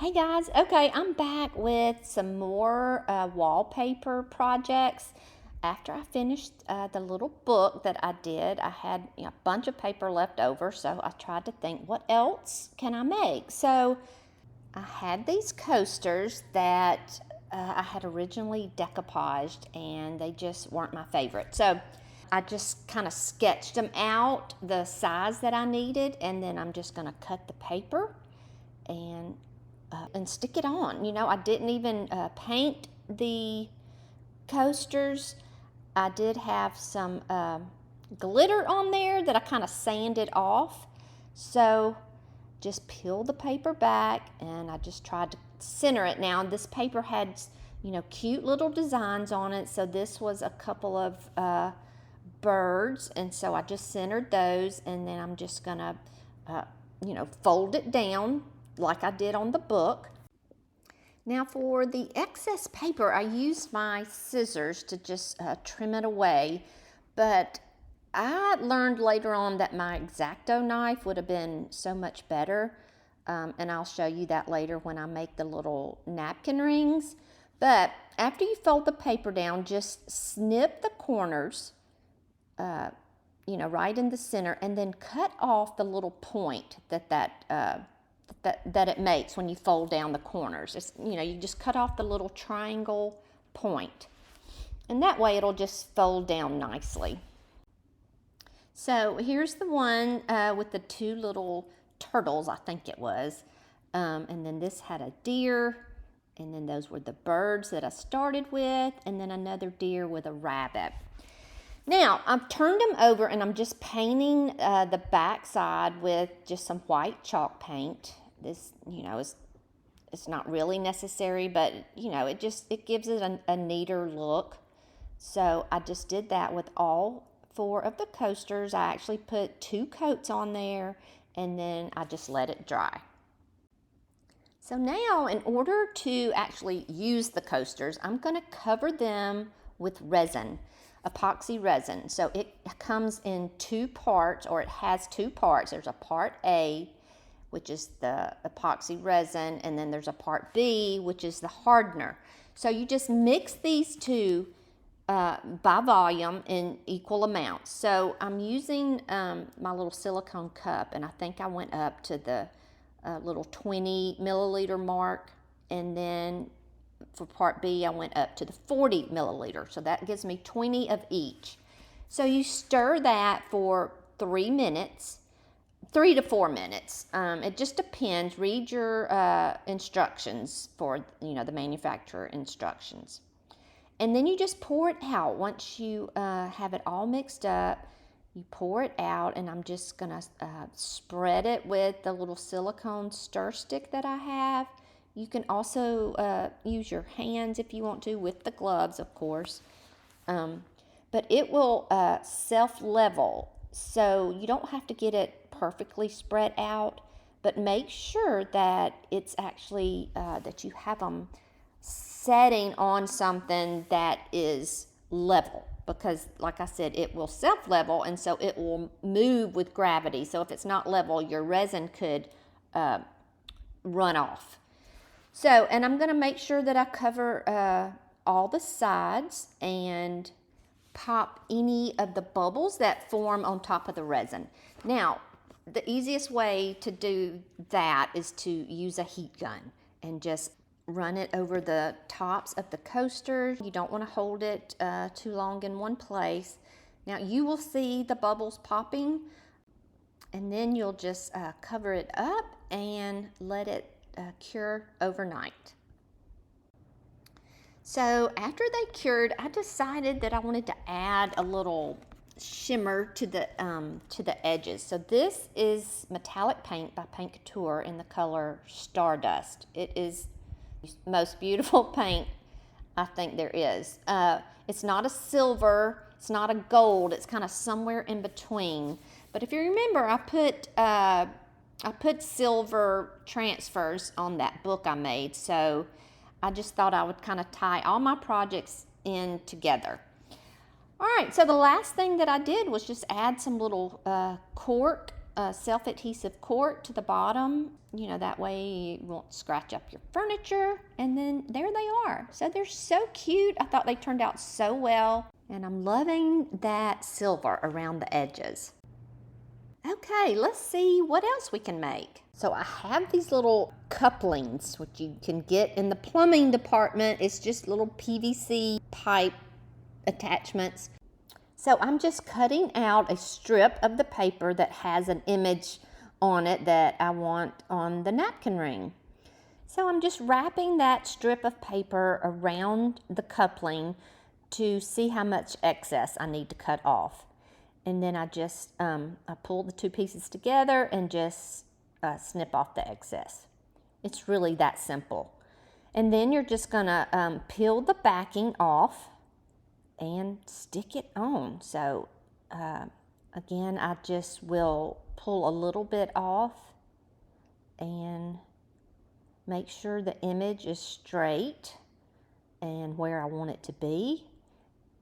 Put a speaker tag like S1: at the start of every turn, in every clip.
S1: Hey guys, okay, I'm back with some more wallpaper projects. After I finished the little book that I did, I had a bunch of paper left over, so I tried to think, what else can I make? So I had these coasters that I had originally decoupaged, and they just weren't my favorite. So I just kind of sketched them out, the size that I needed, and then I'm just going to cut the paper and stick it on. I didn't even paint the coasters. I did have some glitter on there that I kind of sanded off. So just peel the paper back, and I just tried to center it. Now this paper had cute little designs on it, so this was a couple of birds, and so I just centered those, and then I'm just gonna fold it down like I did on the book. Now for the excess paper, I used my scissors to just trim it away, but I learned later on that my X-Acto knife would have been so much better, and I'll show you that later when I make the little napkin rings. But after you fold the paper down, just snip the corners, right in the center, and then cut off the little point that it makes when you fold down the corners. You just cut off the little triangle point, and that way it'll just fold down nicely. So here's the one with the two little turtles, I think it was, and then this had a deer, and then those were the birds that I started with, and then another deer with a rabbit. Now, I've turned them over, and I'm just painting the back side with just some white chalk paint. This, it's not really necessary, but, it gives it a neater look. So I just did that with all 4 of the coasters. I actually put 2 coats on there, and then I just let it dry. So now, in order to actually use the coasters, I'm going to cover them with resin. Epoxy resin. So it comes in 2 parts, or it has 2 parts. There's a part A, which is the epoxy resin, and then there's a part B, which is the hardener. So you just mix these two by volume in equal amounts. So I'm using my little silicone cup, and I think I went up to the little 20 milliliter mark, and then for part B, I went up to the 40 milliliter. So that gives me 20 of each. So you stir that for 3 minutes, 3 to 4 minutes. It just depends. Read your instructions for, the manufacturer instructions. And then you just pour it out. Once you have it all mixed up, you pour it out, and I'm just gonna spread it with the little silicone stir stick that I have. You can also use your hands if you want to, with the gloves, of course. But it will self-level, so you don't have to get it perfectly spread out, but make sure that it's actually, that you have them setting on something that is level. Because, like I said, it will self-level, and so it will move with gravity. So if it's not level, your resin could run off. So, and I'm going to make sure that I cover all the sides and pop any of the bubbles that form on top of the resin. Now, the easiest way to do that is to use a heat gun and just run it over the tops of the coasters. You don't want to hold it too long in one place. Now, you will see the bubbles popping, and then you'll just cover it up and let it cure overnight. So after they cured, I decided that I wanted to add a little shimmer to the edges. So this is metallic paint by Paint Couture in the color Stardust. It is the most beautiful paint I think there is. It's not a silver, it's not a gold, it's kind of somewhere in between. But if you remember, I put silver transfers on that book I made, so I just thought I would kind of tie all my projects in together. All right, so the last thing that I did was just add some little cork self-adhesive cork to the bottom, you know, that way you won't scratch up your furniture. And then there they are. So they're so cute. I thought they turned out so well. And I'm loving that silver around the edges. Okay, let's see what else we can make. So I have these little couplings, which you can get in the plumbing department. It's just little PVC pipe attachments. So I'm just cutting out a strip of the paper that has an image on it that I want on the napkin ring. So I'm just wrapping that strip of paper around the coupling to see how much excess I need to cut off. And then I just, I pull the two pieces together and just snip off the excess. It's really that simple. And then you're just gonna peel the backing off and stick it on. So again, I just will pull a little bit off and make sure the image is straight and where I want it to be.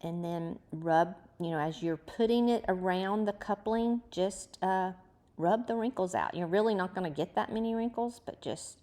S1: And then rub, you know, as you're putting it around the coupling, just rub the wrinkles out. You're really not going to get that many wrinkles, but just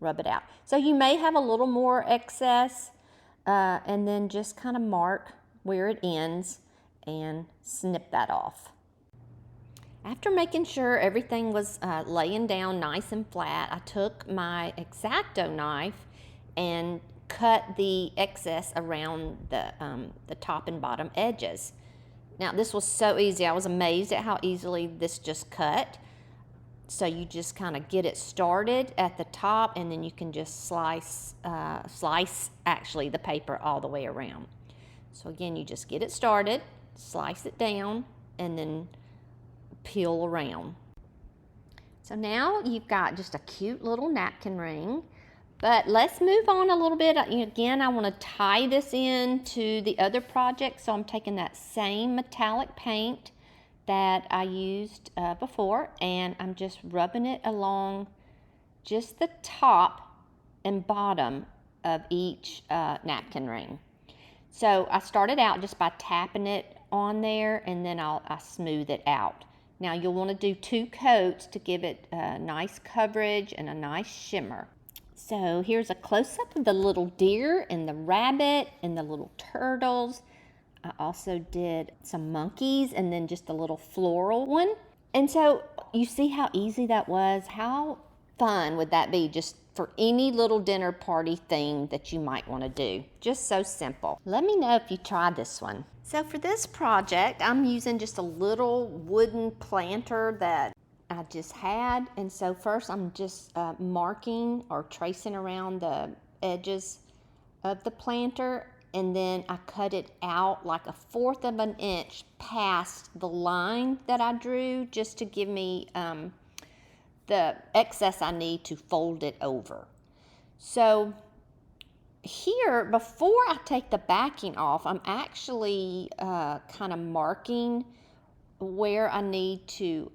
S1: rub it out. So you may have a little more excess, and then just kind of mark where it ends and snip that off. After making sure everything was laying down nice and flat, I took my XACTO knife and cut the excess around the top and bottom edges. Now this was so easy. I was amazed at how easily this just cut. So you just kind of get it started at the top, and then you can just slice actually the paper all the way around. So again, you just get it started, slice it down, and then peel around. So now you've got just a cute little napkin ring. But let's move on a little bit. Again, I want to tie this in to the other project. So I'm taking that same metallic paint that I used before, and I'm just rubbing it along just the top and bottom of each napkin ring. So I started out just by tapping it on there, and then I smooth it out. Now you'll want to do 2 coats to give it a nice coverage and a nice shimmer. So here's a close-up of the little deer and the rabbit and the little turtles. I also did some monkeys and then just a little floral one. And so you see how easy that was? How fun would that be just for any little dinner party thing that you might want to do? Just so simple. Let me know if you try this one. So for this project, I'm using just a little wooden planter that I just had, and so first I'm just marking or tracing around the edges of the planter, and then I cut it out like 1/4 of an inch past the line that I drew, just to give me the excess I need to fold it over. So here, before I take the backing off, I'm actually kind of marking where I need to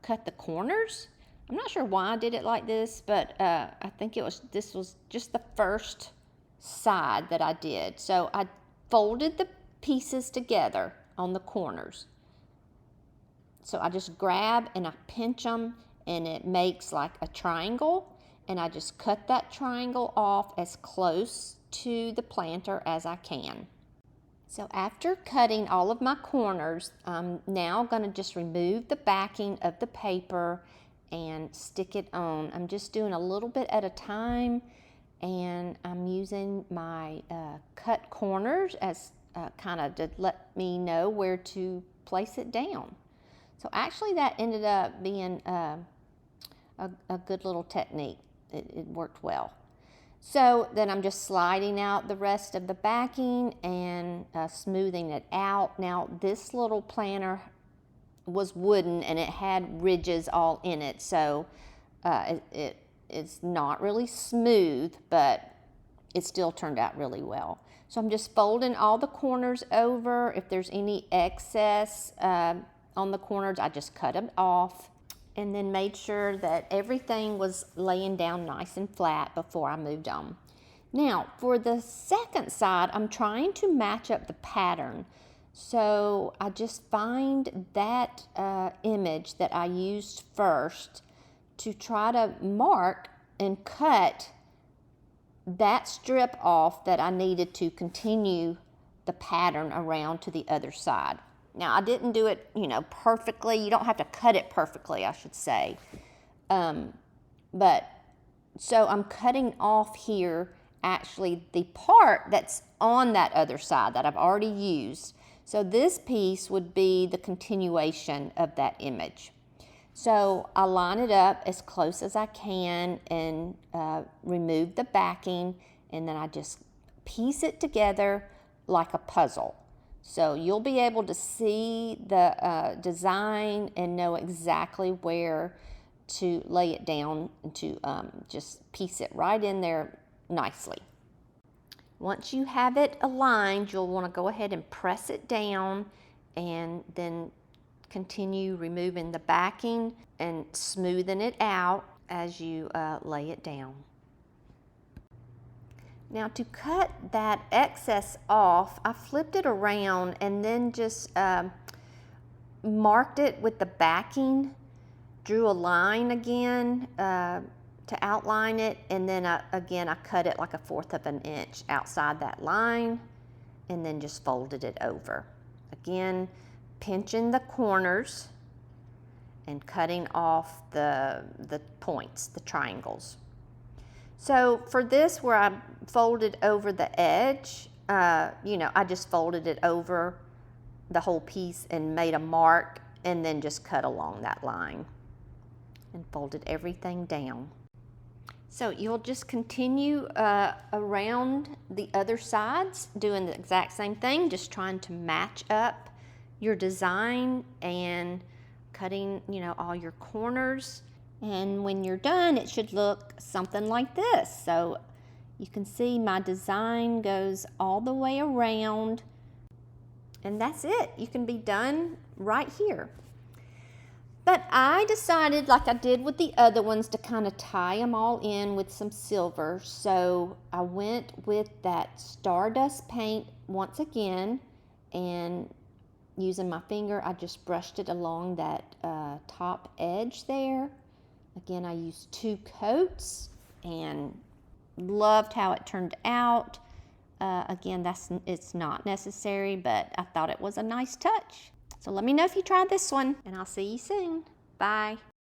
S1: cut the corners. I'm not sure why I did it like this, but I think this was just the first side that I did. So I folded the pieces together on the corners. So I just grab and I pinch them, and it makes like a triangle, and I just cut that triangle off as close to the planter as I can. So after cutting all of my corners, I'm now going to just remove the backing of the paper and stick it on. I'm just doing a little bit at a time, and I'm using my cut corners as kind of to let me know where to place it down. So actually that ended up being a good little technique. It worked well. So then I'm just sliding out the rest of the backing and smoothing it out. Now this little planter was wooden and it had ridges all in it, so it's not really smooth, but it still turned out really well. So I'm just folding all the corners over. If there's any excess on the corners, I just cut them off, and then made sure that everything was laying down nice and flat before I moved on. Now, for the second side, I'm trying to match up the pattern. So I just find that image that I used first to try to mark and cut that strip off that I needed to continue the pattern around to the other side. Now I didn't do it, perfectly. You don't have to cut it perfectly, I should say. But so I'm cutting off here actually the part that's on that other side that I've already used. So this piece would be the continuation of that image. So I line it up as close as I can and remove the backing, and then I just piece it together like a puzzle. So you'll be able to see the design and know exactly where to lay it down and to just piece it right in there nicely. Once you have it aligned, you'll want to go ahead and press it down and then continue removing the backing and smoothing it out as you lay it down. Now to cut that excess off, I flipped it around and then just marked it with the backing, drew a line again to outline it, and then again I cut it like 1/4 of an inch outside that line and then just folded it over. Again, pinching the corners and cutting off the points, the triangles. So for this, where I folded over the edge, I just folded it over the whole piece and made a mark and then just cut along that line and folded everything down. So you'll just continue around the other sides doing the exact same thing, just trying to match up your design and cutting, all your corners. And when you're done, it should look something like this. So you can see my design goes all the way around, and that's it. You can be done right here. But I decided, like I did with the other ones, to kind of tie them all in with some silver. So I went with that Stardust paint once again, and using my finger, I just brushed it along that top edge there. Again, I used 2 coats and loved how it turned out. Again, it's not necessary, but I thought it was a nice touch. So let me know if you tried this one, and I'll see you soon. Bye.